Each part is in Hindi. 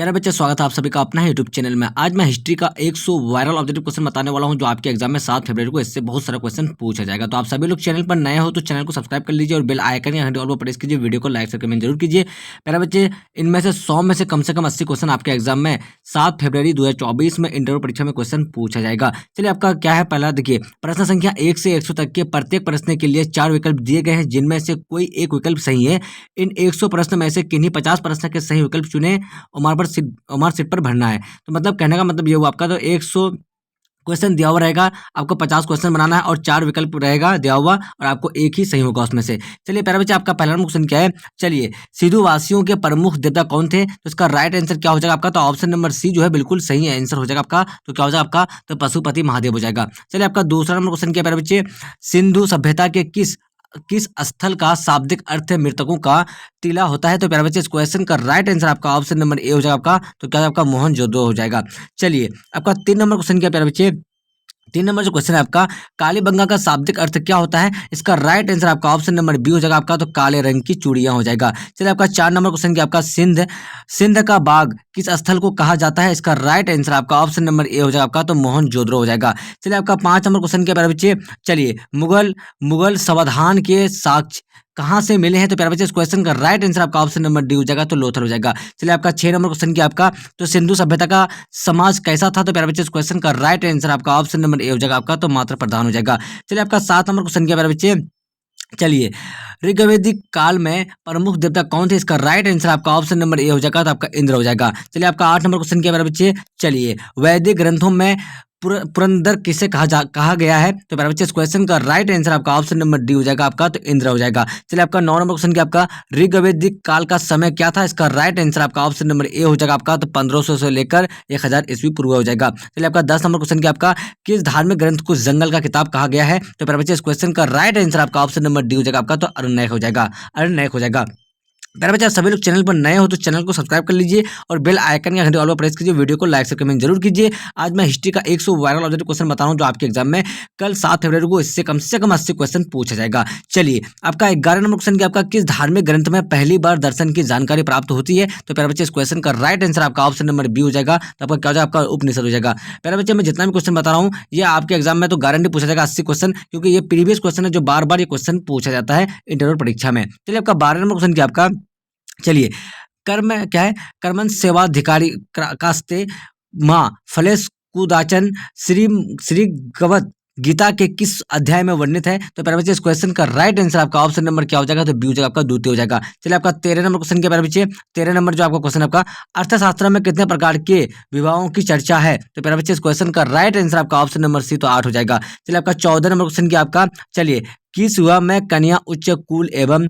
प्यारे बच्चे, स्वागत है आप सभी का अपना यूट्यूब चैनल में। आज मैं हिस्ट्री का 100 वायरल ऑब्जेक्टिव क्वेश्चन बताने वाला हूं जो आपके एग्जाम में 7 फरवरी को इससे बहुत सारा क्वेश्चन पूछा जाएगा। तो आप सभी लोग चैनल पर नए हो तो चैनल को सब्सक्राइब कर लीजिए और बेल आइकन या घंटी ऑल पर प्रेस कीजिए। वीडियो को लाइक से कमेंट जरूर कीजिए। प्यारे बच्चे, इनमें से 100 में से कम 80 क्वेश्चन आपके एग्जाम में 7 फरवरी 2024 में इंटरव्यू परीक्षा में क्वेश्चन पूछा जाएगा। चलिए, आपका क्या है, पहला देखिए, प्रश्न संख्या 1 से 100 तक के प्रत्येक प्रश्न के लिए 4 विकल्प दिए गए हैं जिनमें से कोई एक विकल्प सही है। इन 100 प्रश्न में से किन्हीं 50 प्रश्न के सही विकल्प चुने उमार सीट पर भरना है। तो मतलब कहने का मतलब ये हुआ, आपका तो 100 क्वेश्चन दिया हुआ रहेगा, आपको 50 क्वेश्चन बनाना है और 4 विकल्प रहेगा दिया हुआ और आपको एक ही सही होगा उसमें से। चलिए प्यारे बच्चे, आपका पहला क्वेश्चन क्या है। चलिए, सिंधु वासियों के प्रमुख देवता कौन थे? तो इसका राइट आंसर क्या हो जाएगा आपका? तो ऑप्शन नंबर सी जो है बिल्कुल सही आंसर हो जाएगा आपका। तो क्या हो जाएगा आपका? तो पशुपति महादेव हो जाएगा। चलिए, आपका दूसरा नंबर क्वेश्चन क्या है प्यारे बच्चे। सिंधु सभ्यता के किस स्थल का शाब्दिक अर्थ मृतकों का टीला होता है? तो प्यारे बच्चे, इस क्वेश्चन का राइट आंसर आपका ऑप्शन नंबर ए हो जाएगा आपका। तो क्या आपका मोहनजोदड़ो हो जाएगा। चलिए, आपका 3 नंबर क्वेश्चन क्या प्यारे बच्चे। 3 नंबर जो क्वेश्चन है आपका, कालीबंगा का शाब्दिक अर्थ क्या होता है? इसका राइट आंसर आपका ऑप्शन नंबर बी हो जाएगा आपका। तो काले रंग की चूड़ियां हो जाएगा। चलिए, आपका 4 नंबर क्वेश्चन क्या आपका, सिंध का बाग किस स्थल को कहा जाता है? इसका राइट आंसर आपका ऑप्शन नंबर ए हो जाएगा आपका। तो मोहनजोदड़ो हो जाएगा। चलिए, आपका 5 नंबर क्वेश्चन क्या प्यारे बच्चे। चलिए, मुगल संविधान के साक्ष्य कहाँ से मिले हैं? तो प्यारे बच्चे, इस क्वेश्चन का राइट आंसर आपका ऑप्शन नंबर डी हो जाएगा। तो लोथल हो जाएगा। चलिए, आपका 6 नंबर क्वेश्चन क्या आपका, तो सिंधु सभ्यता का समाज कैसा था? तो प्यारे बच्चे, इस क्वेश्चन का राइट आंसर आपका ऑप्शन नंबर ए हो जाएगा आपका। तो मात्र प्रधान हो जाएगा। चलिए, आपका 7 नंबर क्वेश्चन क्या प्यारे बच्चे। चलिए, ऋग्वैदिक काल में प्रमुख देवता कौन थे? इसका राइट आंसर आपका ऑप्शन नंबर ए हो जाएगा। तो आपका इंद्र हो जाएगा। चलिए, आपका 8 नंबर क्वेश्चन क्या प्यारे बच्चे। चलिए, वैदिक ग्रंथों में पुरंदर किसे कहा गया है? तो प्यारे बच्चे, इस क्वेश्चन का राइट आंसर आपका ऑप्शन नंबर डी हो जाएगा आपका। तो इंद्र हो जाएगा। चलिए, आपका 9 नंबर क्वेश्चन क्या आपका, ऋग्वैदिक काल का समय क्या था? इसका राइट आंसर आपका ऑप्शन नंबर ए हो जाएगा आपका। तो 1500 से लेकर 1000 ईस्वी पूर्व हो जाएगा। चलिए, आपका 10 नंबर क्वेश्चन क्या आपका, किस धार्मिक ग्रंथ को जंगल का किताब कहा गया है? तो प्यारे बच्चे, इस क्वेश्चन का राइट आंसर आपका ऑप्शन नंबर डी हो जाएगा आपका। तो अरण्यक हो जाएगा। अरण्यक हो जाएगा। प्यारे बच्चे, सभी लोग चैनल पर नए हो तो चैनल को सब्सक्राइब कर लीजिए और बेल आइकन या घंटी ऑल पर प्रेस कीजिए। वीडियो को लाइक से कमेंट जरूर कीजिए। आज मैं हिस्ट्री का 100 वायरल ऑब्जेक्टिव क्वेश्चन बता रहा हूं जो आपके एग्जाम में कल 7 फरवरी को इससे कम 80 क्वेश्चन पूछा जाएगा। चलिए, आपका 11 नंबर क्वेश्चन की आपका, किस धार्मिक ग्रंथ में पहली बार दर्शन की जानकारी प्राप्त होती है? तो प्यारे बच्चे, इस क्वेश्चन का राइट आंसर आपका ऑप्शन नंबर बी हो जाएगा। तो आपका क्या हो जाएगा, आपका उपनिषद हो जाएगा। प्यारे बच्चे, मैं जितना भी क्वेश्चन बता रहा हूँ ये आपके एग्जाम में तो गारंटी पूछा जाएगा 80 क्वेश्चन, क्योंकि ये प्रीवियस क्वेश्चन है जो बार बार ये क्वेश्चन पूछा जाता है इंटरव्यू परीक्षा में। चलिए, आपका 12 नंबर क्वेश्चन क्या आपका। चलिए, कर्म क्या है, कर्मन सेवाधिकारी कास्ते माँ फलेश कुदाचन श्री श्री गवत गीता के किस अध्याय में वर्णित है? तो प्यारे बच्चे, इस क्वेश्चन का राइट आंसर आपका ऑप्शन नंबर क्या हो जाएगा? तो बी हो जाएगा आपका, द्वितीय हो जाएगा। चलिए, आपका 13 नंबर क्वेश्चन क्या प्यारे बच्चे। 13 नंबर जो आपका क्वेश्चन आपका, अर्थशास्त्र में कितने प्रकार के विवाहों की चर्चा है? तो प्यारे बच्चे, इस क्वेश्चन का राइट आंसर आपका ऑप्शन नंबर सी, तो 8 हो जाएगा। चलिए, आपका 14 नंबर क्वेश्चन क्या आपका। चलिए, किस विवाह में कन्या उच्च कुल एवं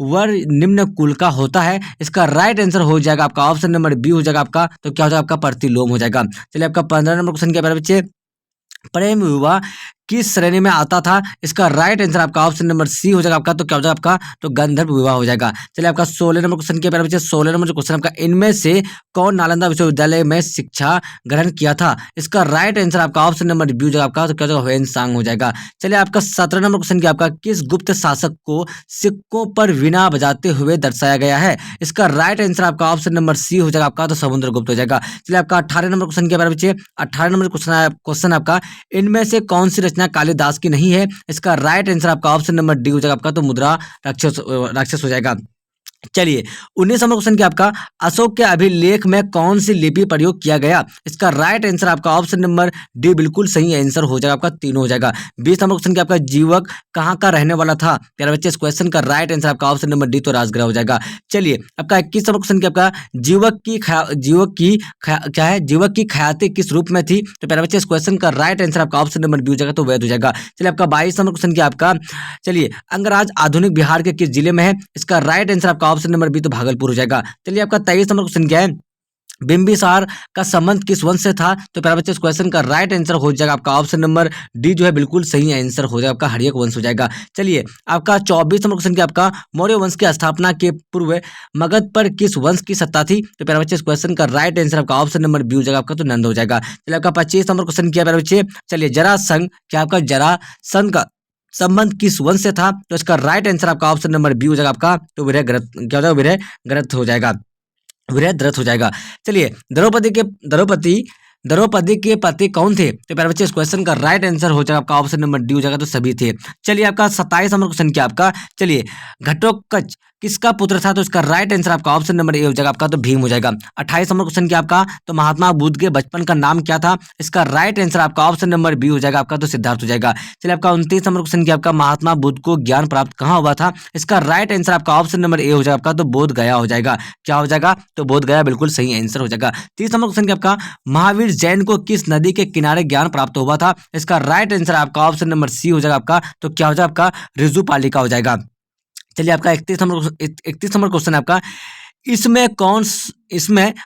वर निम्न कुल का होता है? इसका राइट आंसर हो जाएगा आपका ऑप्शन नंबर बी हो जाएगा आपका। तो क्या हो जाएगा आपका, प्रतिलोम हो जाएगा। चलिए, आपका 15 नंबर क्वेश्चन क्या प्यारे बच्चे। प्रेम विवाह किस श्रेणी में आता था? इसका राइट आंसर आपका ऑप्शन नंबर सी हो जाएगा आपका। तो क्या हो जाएगा आपका, तो गंधर्व विवाह हो जाएगा। चलिए, आपका 16 नंबर क्वेश्चन क्या प्यारे बच्चे। 16 नंबर जो क्वेश्चन आपका, इनमें से कौन नालंदा विश्वविद्यालय में शिक्षा ग्रहण किया था? इसका राइट आंसर आपका ऑप्शन नंबर बी हो जाएगा आपका। तो क्या हो जाएगा, ह्वेन-सांग हो जाएगा। चलिए, आपका 17 नंबर क्वेश्चन क्या आपका, किस गुप्त शासक को सिक्कों पर वीणा बजाते हुए दर्शाया गया है? इसका राइट आंसर आपका ऑप्शन नंबर सी हो जाएगा आपका। तो समुद्रगुप्त हो जाएगा। चलिए, आपका 18 नंबर क्वेश्चन क्या प्यारे बच्चे। 18 नंबर क्वेश्चन आपका, इनमें से कौन सी रचना कालिदास की नहीं है? इसका राइट आंसर आपका ऑप्शन नंबर डी हो जाएगा आपका। तो मुद्रा राक्षस हो जाएगा। चलिए, 19 नंबर क्वेश्चन क्या आपका, अशोक के अभिलेख में कौन सी लिपि प्रयोग किया गया? इसका राइट आंसर आपका ऑप्शन नंबर डी बिल्कुल सही आंसर हो जाएगा आपका, 3 हो जाएगा। 20 नंबर क्वेश्चन क्या आपका, जीवक कहाँ का रहने वाला था? प्यारे बच्चे, इस क्वेश्चन का राइट आंसर आपका ऑप्शन नंबर डी, तो राजगृह हो जाएगा। चलिए, आपका 21 नंबर क्वेश्चन क्या आपका, जीवक की ख्याति किस रूप में थी? तो प्यारे बच्चे, इस क्वेश्चन का राइट आंसर आपका ऑप्शन नंबर बी हो जाएगा। तो वैध हो जाएगा। चलिए, आपका 22 नंबर क्वेश्चन क्या आपका। चलिए, अंगराज आधुनिक बिहार के किस जिले में है? इसका राइट आंसर आपका ऑप्शन नंबर बी, तो भागलपुर हो जाएगा। चलिए, आपका 23 नंबर क्वेश्चन क्या है, बिंबिसार का संबंध किस वंश से था? तो प्यारे बच्चे, इस क्वेश्चन का राइट आंसर हो जाएगा आपका ऑप्शन नंबर डी जो है बिल्कुल सही आंसर हो जाएगा आपका, हर्यक वंश हो जाएगा। चलिए, आपका 24 नंबर क्वेश्चन क्या आपका, मौर्य वंश की स्थापना के पूर्व मगध पर किस वंश की सत्ता थी? तो प्यारे बच्चे, इस क्वेश्चन का राइट आंसर आपका ऑप्शन नंबर बी हो जाएगा आपका। तो नंद हो जाएगा। चलिए, आपका 25 नंबर क्वेश्चन क्या प्यारे बच्चे। चलिए, जरासंध क्या आपका, जरासंध का संबंध किस वंश से था? तो इसका राइट आंसर आपका ऑप्शन नंबर बी हो जाएगा आपका। तो विरह ग्रस्त क्या हो जाएगा, विरह ग्रस्त हो जाएगा। वृहद रथ हो जाएगा। चलिए, द्रौपदी के पति कौन थे? तो प्यारे बच्चे, इस क्वेश्चन का राइट आंसर हो जाएगा आपका ऑप्शन नंबर डी हो जाएगा, तो सभी थे। चलिए, आपका 27 नंबर क्वेश्चन क्या आपका, चलिए, घटोत्कच किसका पुत्र था? तो इसका राइट आंसर आपका ऑप्शन नंबर ए हो जाएगा आपका, तो भीम हो जाएगा। 28 नंबर क्वेश्चन क्या आपका, तो महात्मा बुद्ध के बचपन का नाम क्या था? इसका राइट आंसर आपका ऑप्शन नंबर बी हो जाएगा आपका, तो सिद्धार्थ हो जाएगा। चलिए, आपका 29 नंबर क्वेश्चन क्या आपका, महात्मा बुद्ध को ज्ञान प्राप्त कहाँ हुआ था? इसका राइट आंसर आपका ऑप्शन नंबर ए हो जाएगा आपका, तो बोध गया हो जाएगा। क्या हो जाएगा? तो बोध गया बिल्कुल सही आंसर हो जाएगा। 30 नंबर क्वेश्चन क्या आपका, महावीर जैन को किस नदी के किनारे ज्ञान प्राप्त हुआ था? इसका राइट आंसर आपका ऑप्शन नंबर सी हो जाएगा आपका, तो क्या हो जाएगा आपका, ऋजुपालिका हो जाएगा। चलिए, आपका 31 नंबर क्वेश्चन आपका, इसमें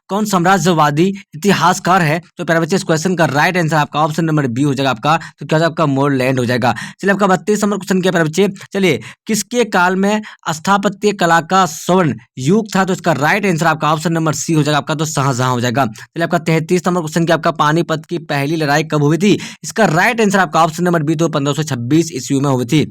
कौन साम्राज्यवादी इतिहासकार है? तो प्यारे बच्चे, इस क्वेश्चन का राइट आंसर आपका ऑप्शन नंबर बी हो जाएगा आपका, तो क्या हो जाएगा आपका, मोरलैंड हो जाएगा। चलिए, आपका 32 नंबर क्वेश्चन क्या प्यारे बच्चे, चलिए, किसके काल में स्थापत्य कला का स्वर्ण युग था? तो इसका राइट आंसर आपका ऑप्शन नंबर सी हो जाएगा आपका, तो शाहजहां हो जाएगा। चलिए, आपका 33 नंबर क्वेश्चन क्या आपका, पानीपत की पहली लड़ाई कब हुई थी? इसका राइट आंसर आपका ऑप्शन नंबर बी, तो 1526 ईस्वी में हुई थी।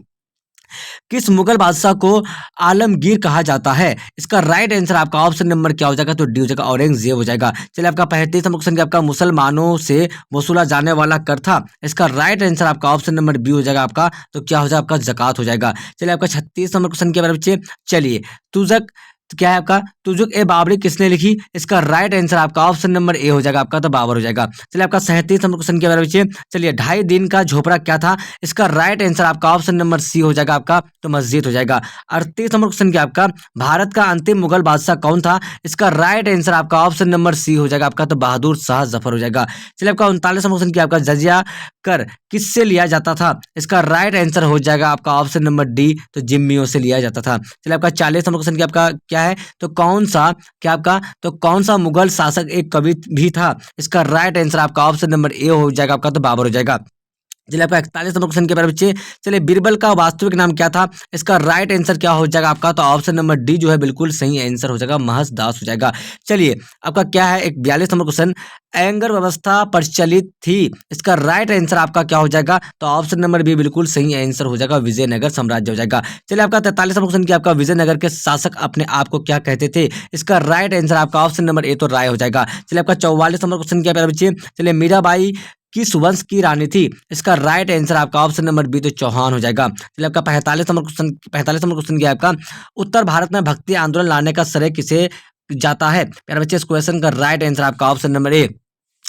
किस मुगल बादशाह को आलमगीर कहा जाता है? इसका राइट आंसर आपका ऑप्शन नंबर क्या हो जाएगा, तो डी हो जाएगा, औरंगजेब हो जाएगा। चलिए, आपका 35 नंबर क्वेश्चन क्या आपका, मुसलमानों से वसूला जाने वाला कर था? इसका राइट आंसर आपका ऑप्शन नंबर बी हो जाएगा आपका, तो क्या हो जाएगा आपका, ज़कात हो जाएगा। चलिए, आपका 36 नंबर क्वेश्चन क्या बच्चे, चलिए, तुजक क्या है आपका, तुजुक ए बाबरी किसने लिखी? इसका राइट आंसर आपका ऑप्शन नंबर ए हो जाएगा आपका, तो बाबर हो जाएगा। चलिए, आपका 37 नंबर क्वेश्चन के बारे में, चलिए, 2.5 दिन का झोपड़ा क्या था? इसका राइट आंसर आपका ऑप्शन नंबर सी हो जाएगा आपका, तो मस्जिद हो जाएगा। 38 नंबर क्वेश्चन क्या आपका, भारत का अंतिम मुगल बादशाह कौन था? इसका राइट आंसर आपका ऑप्शन नंबर सी हो जाएगा आपका, तो बहादुर शाह जफर हो जाएगा। चलिए, आपका 39 नंबर क्वेश्चन क्या आपका, जजिया कर किससे लिया जाता था? इसका राइट आंसर हो जाएगा आपका ऑप्शन नंबर डी, तो जिम्मियों से लिया जाता था। चलिए, आपका 40 नंबर क्वेश्चन क्या है, तो कौन सा मुगल शासक एक कवि भी था? इसका राइट आंसर आपका ऑप्शन नंबर ए हो जाएगा आपका, तो बाबर हो जाएगा। चलिए, आपका 41 नंबर क्वेश्चन के बारे में बच्चे, चलिए, बीरबल का वास्तविक नाम क्या था? इसका राइट आंसर क्या हो जाएगा आपका, तो ऑप्शन नंबर डी जो है बिल्कुल सही आंसर हो जाएगा, महज दास हो जाएगा। चलिए, आपका क्या है, एक 42 नंबर क्वेश्चन, एंगर व्यवस्था प्रचलित थी? इसका राइट आंसर आपका क्या हो जाएगा, तो ऑप्शन नंबर बी बिल्कुल सही आंसर हो जाएगा, विजयनगर साम्राज्य हो जाएगा। चलिए, आपका 43 नंबर क्वेश्चन क्या आपका, विजयनगर के शासक अपने आप को क्या कहते थे? इसका राइट आंसर आपका ऑप्शन नंबर ए, तो राय हो जाएगा। चलिए, आपका 44 नंबर क्वेश्चन क्या प्यारे बच्चे, चलिए, मीराबाई किस वंश की रानी थी? इसका राइट आंसर आपका ऑप्शन नंबर बी, तो चौहान हो जाएगा। चलिए, आपका 45 नंबर क्वेश्चन क्या है आपका, उत्तर भारत में भक्ति आंदोलन लाने का श्रेय किसे जाता है? प्यारे बच्चे, इस क्वेश्चन का राइट आंसर आपका ऑप्शन नंबर ए,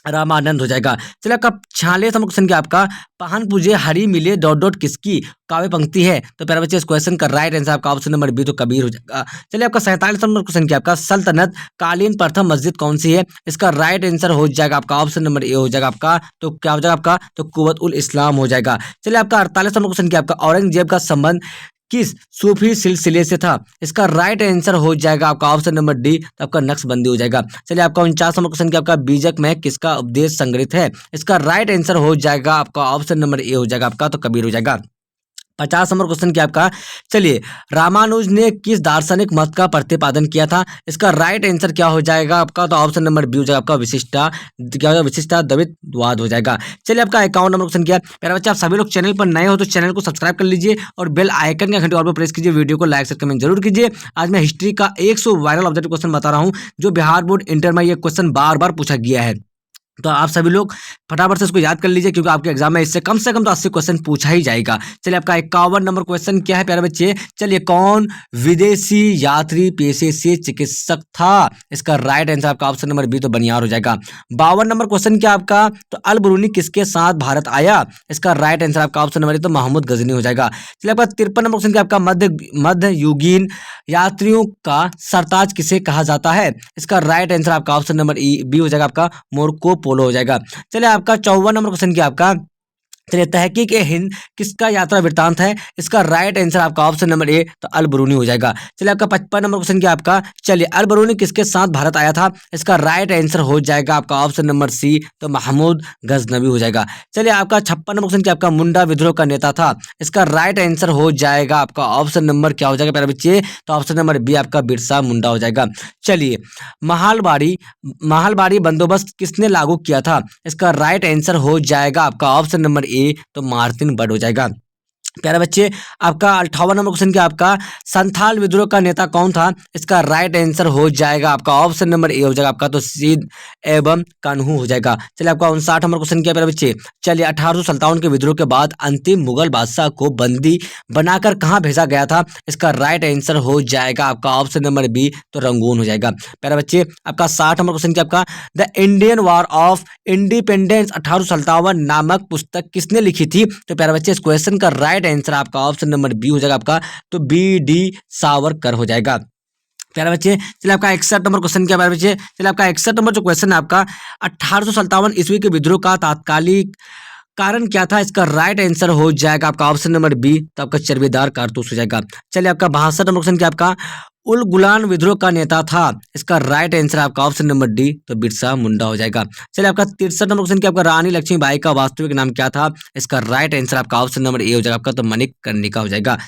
रामानंद हो जाएगा। चलिए, आपका 46 नंबर क्वेश्चन क्या आपका, पहन पूजे हरि मिले डॉट डॉट किसकी काव्य पंक्ति है? तो प्यारे बच्चे, इस क्वेश्चन का राइट आंसर आपका ऑप्शन नंबर बी, तो कबीर हो जाएगा। चलिए, आपका 47 नंबर क्वेश्चन क्या आपका, सल्तनत कालीन प्रथम मस्जिद कौन सी है? इसका राइट आंसर हो जाएगा आपका ऑप्शन नंबर ए हो जाएगा आपका, तो क्या हो जाएगा आपका, तो कुव्वत उल इस्लाम हो जाएगा। चलिए, आपका 48 नंबर क्वेश्चन क्या आपका, औरंगजेब का संबंध किस सूफी सिलसिले से था? इसका राइट आंसर हो जाएगा आपका ऑप्शन नंबर डी, तो आपका नक्शबंदी हो जाएगा। चलिए, आपका 49 नंबर क्वेश्चन क्या आपका, बीजक में किसका उपदेश संग्रहित है? इसका राइट आंसर हो जाएगा आपका ऑप्शन नंबर ए हो जाएगा आपका, तो कबीर हो जाएगा। 50 नंबर क्वेश्चन क्या आपका, चलिए, रामानुज ने किस दार्शनिक मत का प्रतिपादन किया था? इसका राइट आंसर क्या हो जाएगा आपका, तो ऑप्शन नंबर बी हो जाएगा आपका, विशिष्टाद्वैतवाद हो जाएगा। चलिए, आपका 51 नंबर क्वेश्चन क्या, प्यारे बच्चे, आप सभी लोग चैनल पर नए हो तो चैनल को सब्सक्राइब कर लीजिए और बेल आइकन का घंटी ऑल पर प्रेस कीजिए, वीडियो को लाइक शेयर कमेंट जरूर कीजिए। आज मैं हिस्ट्री का 100 वायरल ऑब्जेक्टिव क्वेश्चन बता रहा हूँ, जो बिहार बोर्ड इंटर में ये क्वेश्चन बार बार पूछा गया है, तो आप सभी लोग फटाफट से इसको याद कर लीजिए, क्योंकि आपके एग्जाम में इससे कम से कम तो 80 क्वेश्चन पूछा ही जाएगा। चलिए, आपका 51 नंबर क्वेश्चन क्या है प्यारे बच्चे, चलिए, कौन विदेशी यात्री पेशे से चिकित्सक था? इसका राइट आंसर आपका ऑप्शन नंबर बी, तो बनियार हो जाएगा। 52 नंबर क्वेश्चन क्या आपका, तो अल बरूनी किसके साथ भारत आया? इसका राइट आंसर आपका ऑप्शन नंबर, तो महमूद गजनी हो जाएगा। चलिए, आपका 53 नंबर क्वेश्चन क्या आपका, मध्य युगीन यात्रियों का सरताज किसे कहा जाता है? इसका राइट आंसर आपका ऑप्शन नंबर बी हो जाएगा आपका, मोरको पोलो हो जाएगा। चलिए, आपका 54 नंबर क्वेश्चन क्या आपका, चलिए, तहकीक ए हिंद किसका यात्रा वृत्तांत है? इसका राइट आंसर आपका ऑप्शन नंबर ए, तो अल बरूनी हो जाएगा। चलिए, आपका 55 नंबर क्वेश्चन क्या आपका, चलिए, अल बरूनी किसके साथ भारत आया था? इसका राइट आंसर हो जाएगा आपका ऑप्शन नंबर सी, तो महमूद गजनवी हो जाएगा। चलिए, आपका 56 नंबर क्वेश्चन क्या आपका, मुंडा विद्रोह का नेता था? इसका राइट आंसर हो जाएगा आपका ऑप्शन नंबर क्या हो जाएगा प्यारे बच्चे, तो ऑप्शन नंबर बी आपका बिरसा मुंडा हो जाएगा। चलिए, महालबाड़ी बंदोबस्त किसने लागू किया था? इसका राइट आंसर हो जाएगा आपका ऑप्शन नंबर ए, तो मार्टिन बर्ड हो जाएगा। प्यारे बच्चे, आपका 58 नंबर क्वेश्चन क्या आपका संथाल विद्रोह का नेता कौन था? इसका राइट आंसर हो जाएगा आपका ऑप्शन नंबर ए हो जाएगा आपका, तो सीध एवं कान्हू हो जाएगा। चलिए आपका 59 नंबर क्वेश्चन क्या प्यारे बच्चे, चलिए 1857 के विद्रोह के बाद अंतिम मुगल बादशाह को बंदी बनाकर कहाँ भेजा गया था? इसका राइट आंसर हो जाएगा आपका ऑप्शन नंबर बी, तो रंगून हो जाएगा। प्यारे बच्चे, आपका 60 नंबर क्वेश्चन क्या आपका the Indian war of independence 1857 नामक पुस्तक किसने लिखी थी? तो प्यारे बच्चे, इस क्वेश्चन का राइट आंसर आपका ऑप्शन नंबर बी हो जाएगा आपका, तो बी डी सावरकर हो जाएगा। प्यारे बच्चे, चलिए आपका 61 नंबर क्वेश्चन क्या प्यारे बच्चे, चलिए आपका 61 नंबर जो क्वेश्चन है आपका 1857 ईस्वी के विद्रोह का तात्कालिक कारण क्या था? इसका राइट आंसर हो जाएगा आपका ऑप्शन नंबर बी, तो आपका चर्बीदार कारतूस हो जाएगा। चलिए आपका 62 नंबर क्वेश्चन क्या आपका उल गुलान विद्रोह का नेता था? इसका राइट आंसर आपका ऑप्शन नंबर डी, तो बिरसा मुंडा हो जाएगा। चलिए आपका 63 नंबर क्वेश्चन क्या आपका रानी लक्ष्मीबाई का वास्तविक नाम क्या था? इसका राइट आंसर आपका ऑप्शन नंबर ए हो जाएगा आपका, तो मणिकर्णिका हो जाएगा।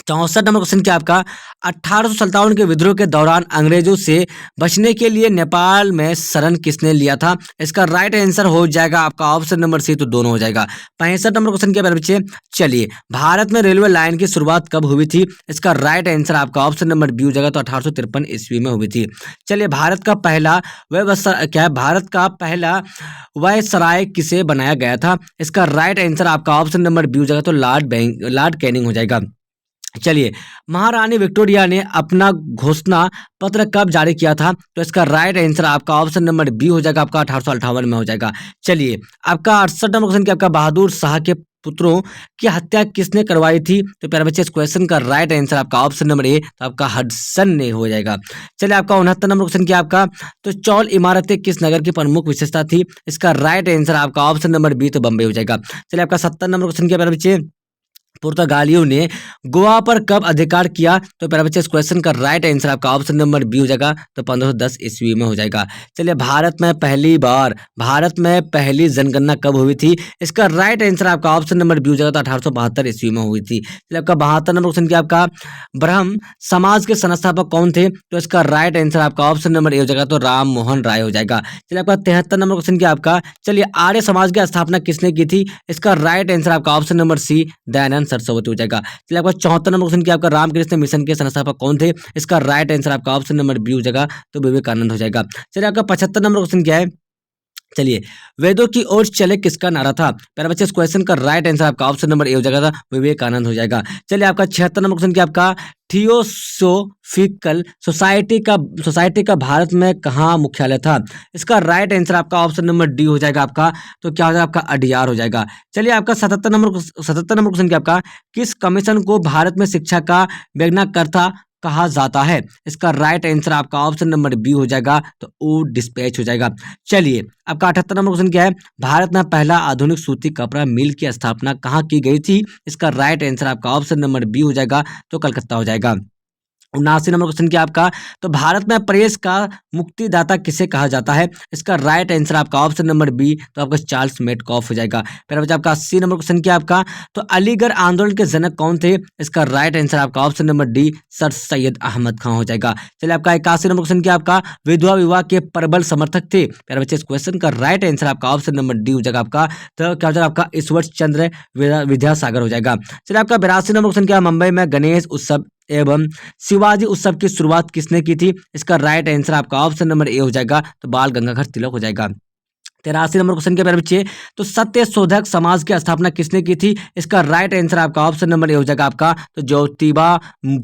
64 नंबर क्वेश्चन क्या आपका 1857 के विद्रोह के दौरान अंग्रेजों से बचने के लिए नेपाल में शरण किसने लिया था? इसका राइट आंसर हो जाएगा आपका ऑप्शन नंबर सी, तो दोनों हो जाएगा। 65 नंबर क्वेश्चन क्या बच्चे, चलिए भारत में रेलवे लाइन की शुरुआत कब हुई थी? इसका राइट आंसर आपका ऑप्शन नंबर बी हो जाएगा, तो 1853 ईस्वी में हुई थी। चलिए भारत का पहला भारत का पहला वायसराय किसे बनाया गया था? इसका राइट आंसर आपका ऑप्शन नंबर बी हो जाएगा, तो लॉर्ड कैनिंग हो जाएगा। चलिए, महारानी विक्टोरिया ने अपना घोषणा पत्र कब जारी किया था? तो इसका राइट आंसर आपका ऑप्शन नंबर बी हो जाएगा आपका 1858 में हो जाएगा। चलिए, आपका 68 नंबर क्वेश्चन क्या आपका बहादुर शाह के पुत्रों की हत्या किसने करवाई थी? तो प्यारे बच्चे, इस क्वेश्चन का राइट आंसर आपका ऑप्शन नंबर ए, तो आपका हडसन ने हो जाएगा। चलिए, आपका 69 नंबर क्वेश्चन क्या आपका तो चौल इमारतें किस नगर की प्रमुख विशेषता थी? इसका राइट आंसर आपका ऑप्शन नंबर बी, तो बम्बई हो जाएगा। चलिए, आपका 70 नंबर क्वेश्चन क्या प्यारे बच्चे पुर्तगालियों ने गोवा पर कब अधिकार किया? तो प्यारे बच्चे, इस क्वेश्चन का राइट आंसर आपका ऑप्शन नंबर बी हो जाएगा, तो 1510 ईस्वी में हो जाएगा। चलिए, भारत में पहली जनगणना कब हुई थी? इसका राइट आंसर आपका ऑप्शन नंबर बी हो जाएगा, तो 1872 ईस्वी में हुई थी। चलिए, आपका 72 नंबर क्वेश्चन क्या आपका ब्रह्म समाज के संस्थापक कौन थे? तो इसका राइट आंसर आपका ऑप्शन नंबर ए हो जाएगा, तो राम मोहन राय हो जाएगा। चलिए, आपका 73 नंबर क्वेश्चन क्या आपका चलिए आर्य समाज की स्थापना किसने की थी? इसका राइट आंसर आपका option number C, Dayanand Saraswati हो जाएगा। चलिए, आपका 74 नंबर क्वेश्चन क्या आपका रामकृष्ण मिशन के संस्थापक कौन थे? इसका राइट आंसर आपका ऑप्शन नंबर बी हो जाएगा, तो विवेकानंद हो जाएगा। चलिए, आपका 75 नंबर क्वेश्चन क्या है, चलिए वेदों की ओर चले किसका नारा था? प्यारे बच्चे, इस क्वेश्चन का राइट आंसर आपका ऑप्शन नंबर ए हो जाएगा, विवेकानंद हो जाएगा। चलिए, आपका 76 नंबर क्वेश्चन क्या आपका थियोसोफिकल सोसाइटी का भारत में कहाँ मुख्यालय था? इसका राइट आंसर आपका ऑप्शन नंबर डी हो जाएगा आपका, तो क्या हो जाएगा आपका अडियार हो जाएगा। चलिए, आपका 77 नंबर क्वेश्चन क्या आपका किस कमीशन को भारत में शिक्षा का वैज्ञानिकर्ता कहा जाता है? इसका राइट आंसर आपका ऑप्शन नंबर बी हो जाएगा, तो ओ डिस्पैच हो जाएगा। चलिए, आपका 78 नंबर क्वेश्चन क्या है भारत में पहला आधुनिक सूती कपड़ा मिल की स्थापना कहाँ की गई थी? इसका राइट आंसर आपका ऑप्शन नंबर बी हो जाएगा, तो कलकत्ता हो जाएगा। 79 नंबर क्वेश्चन क्या आपका तो भारत में प्रेस का मुक्तिदाता किसे कहा जाता है? इसका राइट आंसर आपका ऑप्शन नंबर बी, तो आपका चार्ल्स मेडकॉफ हो जाएगा। फिर बच्चा आपका 80 नंबर क्वेश्चन क्या आपका तो अलीगढ़ आंदोलन के जनक कौन थे? इसका राइट आंसर आपका option number D, sir Syed Ahmad Khan हो जाएगा। चलिए, आपका 81 नंबर क्वेश्चन क्या आपका विधवा विवाह के प्रबल समर्थक थे? प्यारे बच्चे, इस क्वेश्चन का राइट आंसर आपका ऑप्शन नंबर डी हो जाएगा आपका, तो क्या हो जाएगा आपका ईश्वर चंद्र विद्यासागर हो जाएगा। चलिए, आपका 82 नंबर क्वेश्चन क्या मुंबई में गणेश उत्सव एवं शिवाजी उत्सव की शुरुआत किसने की थी? इसका राइट आंसर आपका ऑप्शन नंबर ए हो जाएगा, तो बाल गंगाधर तिलक हो जाएगा। 83 नंबर क्वेश्चन के प्यारे बच्चे तो सत्य शोधक समाज की स्थापना किसने की थी? इसका राइट आंसर आपका ऑप्शन नंबर ए हो जाएगा आपका, तो ज्योतिबा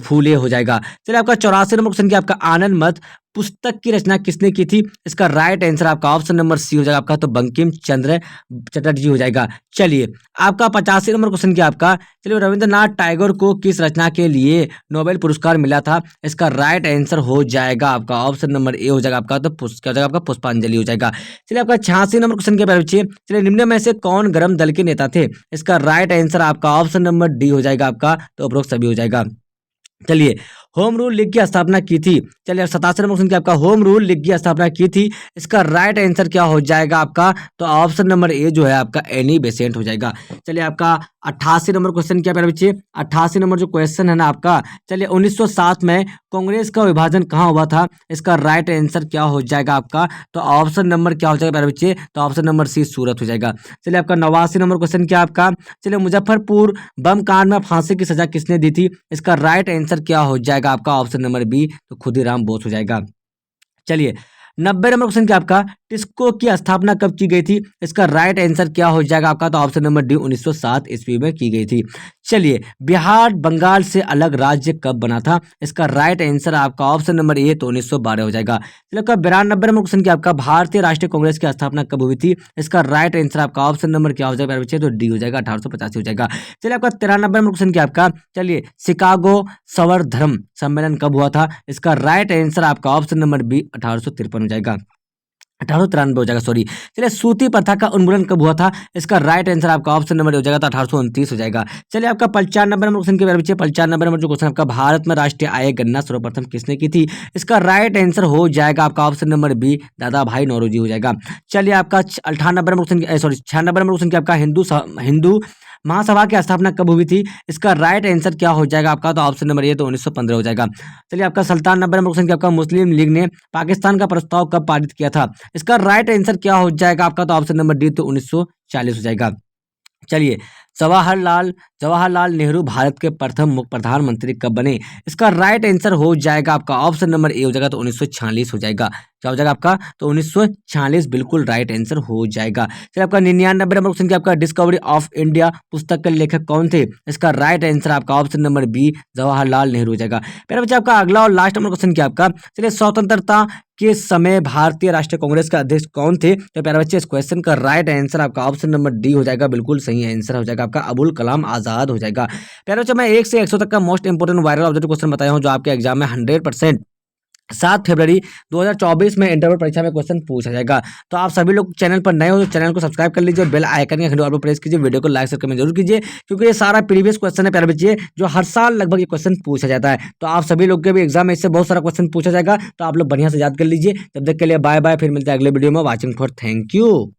फूले हो जाएगा। चलिए, आपका 84 नंबर क्वेश्चन क्या आपका आनंद मठ पुस्तक की रचना किसने की थी? इसका राइट आंसर आपका ऑप्शन नंबर सी हो जाएगा आपका, तो बंकिम चंद्र चटर्जी हो जाएगा। चलिए, आपका 85 नंबर क्वेश्चन क्या आपका चलिए रविंद्रनाथ टैगोर को किस रचना के लिए नोबेल पुरस्कार मिला था? इसका राइट आंसर हो जाएगा आपका ऑप्शन नंबर ए हो जाएगा आपका, तो क्या हो जाएगा आपका पुष्पांजलि हो जाएगा। चलिए, आपका 86 नंबर क्वेश्चन क्या बच्चे चलिए निम्न में से कौन गर्म दल के नेता थे? इसका राइट आंसर आपका ऑप्शन नंबर डी हो जाएगा आपका, तो उपरोक्त सभी हो जाएगा। चलिए, होम रूल लीग की स्थापना की थी? चलिए 87 नंबर क्वेश्चन क्या आपका होम रूल लीग की स्थापना की थी? इसका राइट आंसर क्या हो जाएगा आपका? तो ऑप्शन नंबर ए जो है आपका एनी बेसेंट हो जाएगा। चलिए आपका 88 नंबर क्वेश्चन क्या प्यारे बच्चे? 88 नंबर जो क्वेश्चन है ना आपका, चलिए 1907 में कांग्रेस का विभाजन कहाँ हुआ था? इसका राइट आंसर क्या हो जाएगा आपका? तो ऑप्शन नंबर क्या हो जाएगा प्यारे बच्चे? तो ऑप्शन नंबर सी सूरत हो जाएगा। चलिए आपका 89 नंबर क्वेश्चन क्या आपका? चलिए मुजफ्फरपुर बम कांड में फांसी की सजा किसने दी थी? इसका राइट आंसर क्या हो जाएगा आपका? ऑप्शन नंबर बी, तो खुदीराम बोस हो जाएगा। चलिए 90 नंबर क्वेश्चन क्या आपका? टिस्को की स्थापना कब की गई थी? इसका राइट आंसर क्या हो जाएगा आपका? तो ऑप्शन नंबर डी 1907 ईस्वी में की गई थी। चलिए बिहार बंगाल से अलग राज्य कब बना था? इसका राइट आंसर आपका ऑप्शन नंबर ए, तो 1912 हो जाएगा। चलिए आपका 92 नंबर क्वेश्चन क्या आपका? भारतीय राष्ट्रीय कांग्रेस की स्थापना कब हुई थी? इसका राइट आंसर आपका ऑप्शन नंबर क्या हो जाएगा मेरे बच्चे? तो डी हो जाएगा, 1885 हो जाएगा। चलिए आपका 93 नंबर क्वेश्चन क्या आपका? चलिए शिकागो संवर्धन सम्मेलन कब हुआ था? इसका राइट आंसर आपका ऑप्शन नंबर बी 1853 हो जाएगा, 1893 हो जाएगा, सॉरी। चलिए सूती प्रथा का उन्मूलन कब हुआ था? इसका राइट आंसर आपका ऑप्शन नंबर हो जाएगा, तो 1829 हो जाएगा। चलिए आपका 95 नंबर क्वेश्चन के बारे में 95 नंबर जो क्वेश्चन आपका, भारत में राष्ट्रीय आय गणना सर्वप्रथम किसने की थी? इसका राइट आंसर हो जाएगा आपका ऑप्शन नंबर बी, दादा भाई नौरोजी हो जाएगा। चलिए आपका 98 number question, sorry 96 number question क्या आपका? हिंदू महासभा की स्थापना कब हुई थी? इसका राइट आंसर क्या हो जाएगा आपका? तो ऑप्शन नंबर ए, तो 1915 हो जाएगा। चलिए आपका 97 नंबर क्वेश्चन क्या आपका? मुस्लिम लीग ने पाकिस्तान का प्रस्ताव कब पारित किया था? इसका राइट आंसर क्या हो जाएगा आपका? तो ऑप्शन नंबर डी, तो 1940 हो जाएगा। चलिए जवाहरलाल जवाहरलाल नेहरू भारत के प्रथम मुख्य प्रधानमंत्री कब बने? इसका राइट आंसर हो जाएगा आपका ऑप्शन नंबर ए हो जाएगा, तो 1946 हो जाएगा। क्या हो जाएगा आपका? तो 1946 बिल्कुल राइट आंसर हो जाएगा। चलिए आपका 99 नंबर क्वेश्चन क्या आपका? डिस्कवरी ऑफ इंडिया पुस्तक के लेखक कौन थे? इसका राइट आंसर आपका option number B, Jawaharlal Nehru हो जाएगा। प्यारे बच्चे आपका अगला और लास्ट नंबर क्वेश्चन क्या आपका? चलिए स्वतंत्रता के समय भारतीय राष्ट्रीय कांग्रेस के अध्यक्ष कौन थे? तो प्यारे बच्चे इस क्वेश्चन का राइट आंसर आपका ऑप्शन नंबर डी हो जाएगा, बिल्कुल सही आंसर हो जाएगा आपका, अबुल कलाम आजाद हो जाएगा। प्यारे बच्चे मैं 1 से 100 तक का most important viral objective question बताया हूं जो आपके एग्जाम में 100% 7 फरवरी 2024 में इंटरव्यू परीक्षा में क्वेश्चन पूछा जाएगा। तो आप सभी लोग चैनल पर नए हो तो चैनल को सब्सक्राइब कर लीजिए और बेल आइकन का घंटी ऑल पर प्रेस कीजिए, वीडियो को लाइक शेयर कमेंट जरूर कीजिए, क्योंकि ये सारा प्रीवियस क्वेश्चन है प्यारे बच्चे, जो हर साल लगभग ये क्वेश्चन पूछा जाता है। तो आप सभी लोग के भी एग्जाम में इससे बहुत सारा क्वेश्चन पूछा जाएगा, तो आप लोग बढ़िया से याद कर लीजिए। तब तक के लिए बाय बाय, फिर मिलते हैं अगले वीडियो में। Watching for, thank you.